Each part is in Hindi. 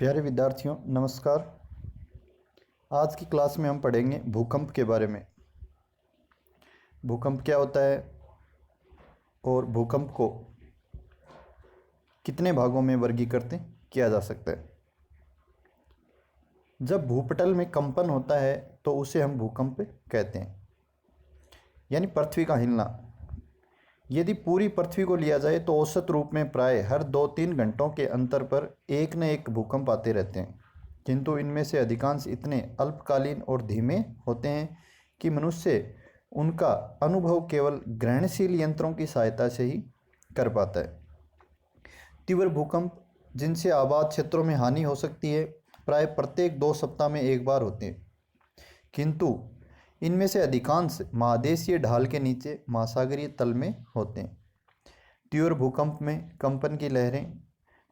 प्यारे विद्यार्थियों नमस्कार। आज की क्लास में हम पढ़ेंगे भूकंप के बारे में। भूकंप क्या होता है और भूकंप को कितने भागों में वर्गीकृत किया जा सकता है। जब भूपटल में कंपन होता है तो उसे हम भूकंप कहते हैं, यानी पृथ्वी का हिलना। यदि पूरी पृथ्वी को लिया जाए तो औसत रूप में प्राय हर 2-3 घंटों के अंतर पर एक न एक भूकंप आते रहते हैं, किंतु इनमें से अधिकांश इतने अल्पकालीन और धीमे होते हैं कि मनुष्य उनका अनुभव केवल ग्रहणशील यंत्रों की सहायता से ही कर पाता है। तीव्र भूकंप जिनसे आबाद क्षेत्रों में हानि हो सकती है प्राय प्रत्येक 2 सप्ताह में एक बार होते हैं, किंतु इनमें से अधिकांश महादेशीय ढाल के नीचे महासागरीय तल में होते हैं। तीव्र भूकंप में कंपन की लहरें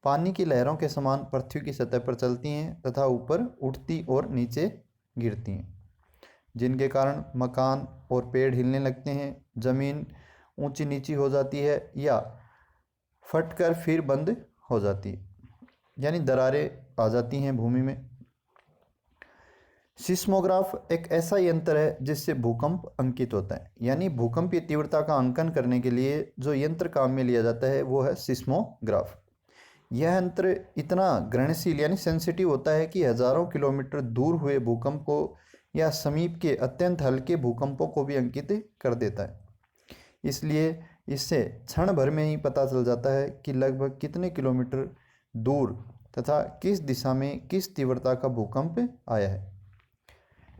पानी की लहरों के समान पृथ्वी की सतह पर चलती हैं तथा ऊपर उठती और नीचे गिरती हैं, जिनके कारण मकान और पेड़ हिलने लगते हैं, जमीन ऊंची नीची हो जाती है या फटकर फिर बंद हो जाती है, यानी दरारें आ जाती हैं भूमि में। सिस्मोग्राफ एक ऐसा यंत्र है जिससे भूकंप अंकित होता है, यानी भूकंप की तीव्रता का अंकन करने के लिए जो यंत्र काम में लिया जाता है वो है सिस्मोग्राफ। यह यंत्र इतना ग्रहणशील यानी सेंसिटिव होता है कि हजारों किलोमीटर दूर हुए भूकंप को या समीप के अत्यंत हल्के भूकंपों को भी अंकित कर देता है। इसलिए इससे क्षण भर में ही पता चल जाता है कि लगभग कितने किलोमीटर दूर तथा किस दिशा में किस तीव्रता का भूकंप आया है।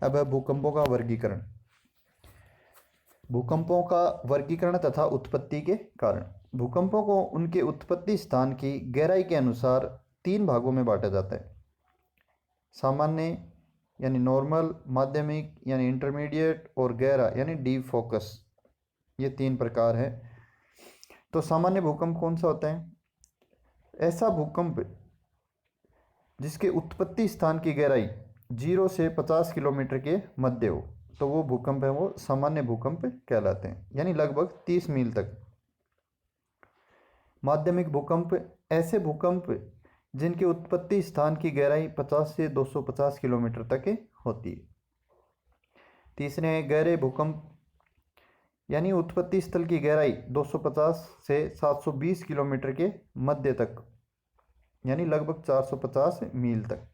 अब है भूकंपों का वर्गीकरण। भूकंपों का वर्गीकरण तथा उत्पत्ति के कारण। भूकंपों को उनके उत्पत्ति स्थान की गहराई के अनुसार 3 भागों में बांटा जाता है। सामान्य यानी नॉर्मल, माध्यमिक यानी इंटरमीडिएट और गहरा यानी डीप फोकस, ये 3 प्रकार है। तो सामान्य भूकंप कौन सा होता है? ऐसा भूकंप जिसके उत्पत्ति स्थान की गहराई 0 से 50 किलोमीटर के मध्य हो, तो वो भूकंप है, वो सामान्य भूकंप कहलाते हैं, यानी लगभग 30 मील तक। माध्यमिक भूकंप ऐसे भूकंप जिनके उत्पत्ति स्थान की गहराई 50 से 250 किलोमीटर तक होती है। तीसरे हैं गहरे भूकंप, यानी उत्पत्ति स्थल की गहराई 250 से 720 किलोमीटर के मध्य तक, यानी लगभग 450 मील तक।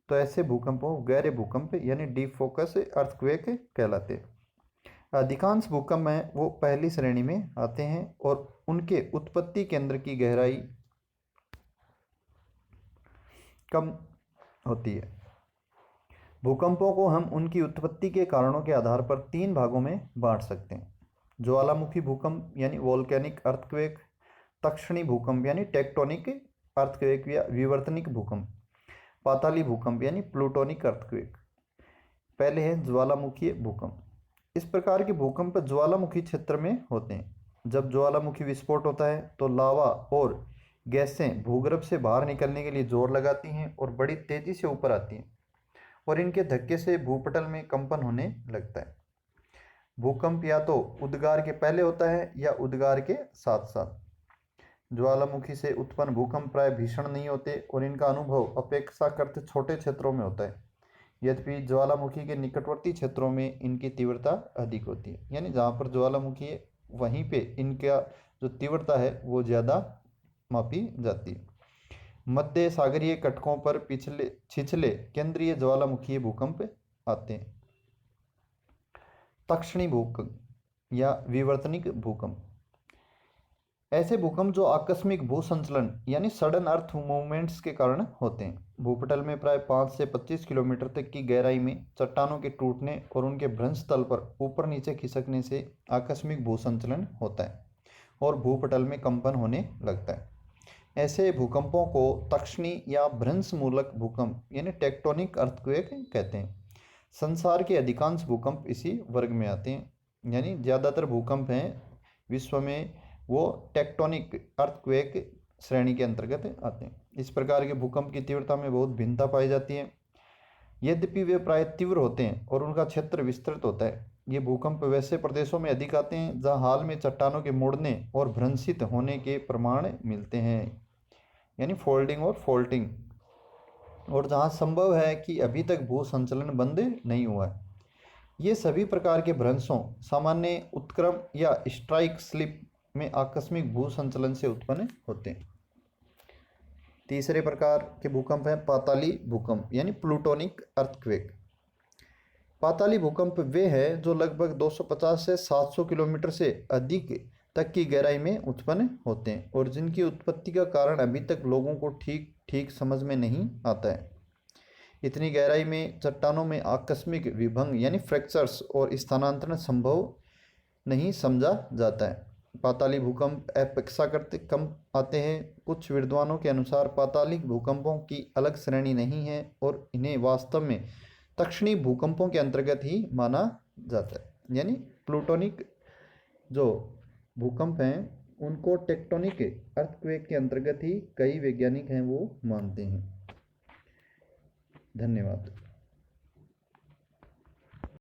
तो ऐसे भूकंपों गहरे भूकंप यानी डीप फोकस अर्थक्वेक कहलाते हैं। अधिकांश भूकंप हैं वो पहली श्रेणी में आते हैं और उनके उत्पत्ति केंद्र की गहराई कम होती है। भूकंपों को हम उनकी उत्पत्ति के कारणों के आधार पर 3 भागों में बांट सकते हैं। ज्वालामुखी भूकंप यानी वोल्केनिक अर्थक्वेक, तक्षणी भूकंप यानी टेक्टोनिक अर्थक्वेक या विवर्तनिक भूकंप, पाताली भूकंप यानी प्लूटोनिक अर्थक्वेक। पहले है ज्वालामुखी भूकंप। इस प्रकार के भूकंप ज्वालामुखी क्षेत्र में होते हैं। जब ज्वालामुखी विस्फोट होता है तो लावा और गैसें भूगर्भ से बाहर निकलने के लिए जोर लगाती हैं और बड़ी तेजी से ऊपर आती हैं और इनके धक्के से भूपटल में कंपन होने लगता है। भूकंप या तो उद्गार के पहले होता है या उद्गार के साथ साथ। ज्वालामुखी से उत्पन्न भूकंप प्राय भीषण नहीं होते और इनका अनुभव अपेक्षाकृत छोटे क्षेत्रों में होता है, यद्यपि ज्वालामुखी के निकटवर्ती क्षेत्रों में इनकी तीव्रता अधिक होती है, यानी जहाँ पर ज्वालामुखी है वहीं पे इनका जो तीव्रता है वो ज़्यादा मापी जाती है। मध्य सागरीय कटकों पर छिछले केंद्रीय ज्वालामुखीय भूकंप आते हैं। तक्षणी भूकंप या विवर्तनिक भूकंप ऐसे भूकंप जो आकस्मिक भूसंचलन यानी सडन अर्थ मूवमेंट्स के कारण होते हैं। भूपटल में प्राय 5 से 25 किलोमीटर तक की गहराई में चट्टानों के टूटने और उनके भ्रंश तल पर ऊपर नीचे खिसकने से आकस्मिक भूसंचलन होता है और भूपटल में कंपन होने लगता है। ऐसे भूकंपों को तक्षणी या भ्रंश मूलक भूकंप यानी टेक्टोनिक अर्थक्वेक कहते हैं। संसार के अधिकांश भूकंप इसी वर्ग में आते हैं, यानी ज़्यादातर भूकंप हैं विश्व में वो टेक्टोनिक अर्थक्वेक श्रेणी के अंतर्गत आते हैं। इस प्रकार के भूकंप की तीव्रता में बहुत भिन्नता पाई जाती है, यद्यपि वे प्राय तीव्र होते हैं और उनका क्षेत्र विस्तृत होता है। ये भूकंप वैसे प्रदेशों में अधिक आते हैं जहां हाल में चट्टानों के मुड़ने और भ्रंशित होने के प्रमाण मिलते हैं, यानी फोल्डिंग और फोल्टिंग और जहाँ संभव है कि अभी तक भू संचलन बंद नहीं हुआ है। ये सभी प्रकार के भ्रंशों सामान्य उत्क्रम या स्ट्राइक स्लिप में आकस्मिक भू संचलन से उत्पन्न होते हैं। तीसरे प्रकार के भूकंप हैं पाताली भूकंप यानी प्लूटोनिक अर्थक्वेक। पाताली भूकंप वे हैं जो लगभग 250 से 700 किलोमीटर से अधिक तक की गहराई में उत्पन्न होते हैं और जिनकी उत्पत्ति का कारण अभी तक लोगों को ठीक ठीक समझ में नहीं आता है। इतनी गहराई में चट्टानों में आकस्मिक विभंग यानी फ्रैक्चर्स और स्थानांतरण संभव नहीं समझा जाता है। पाताली भूकंप अपेक्षाकृत कम आते हैं। कुछ विद्वानों के अनुसार पातालिक भूकंपों की अलग श्रेणी नहीं है और इन्हें वास्तव में तक्षणी भूकंपों के अंतर्गत ही माना जाता है। यानी प्लूटोनिक जो भूकंप हैं उनको टेक्टोनिक अर्थक्वेक के अंतर्गत ही कई वैज्ञानिक हैं वो मानते हैं। धन्यवाद।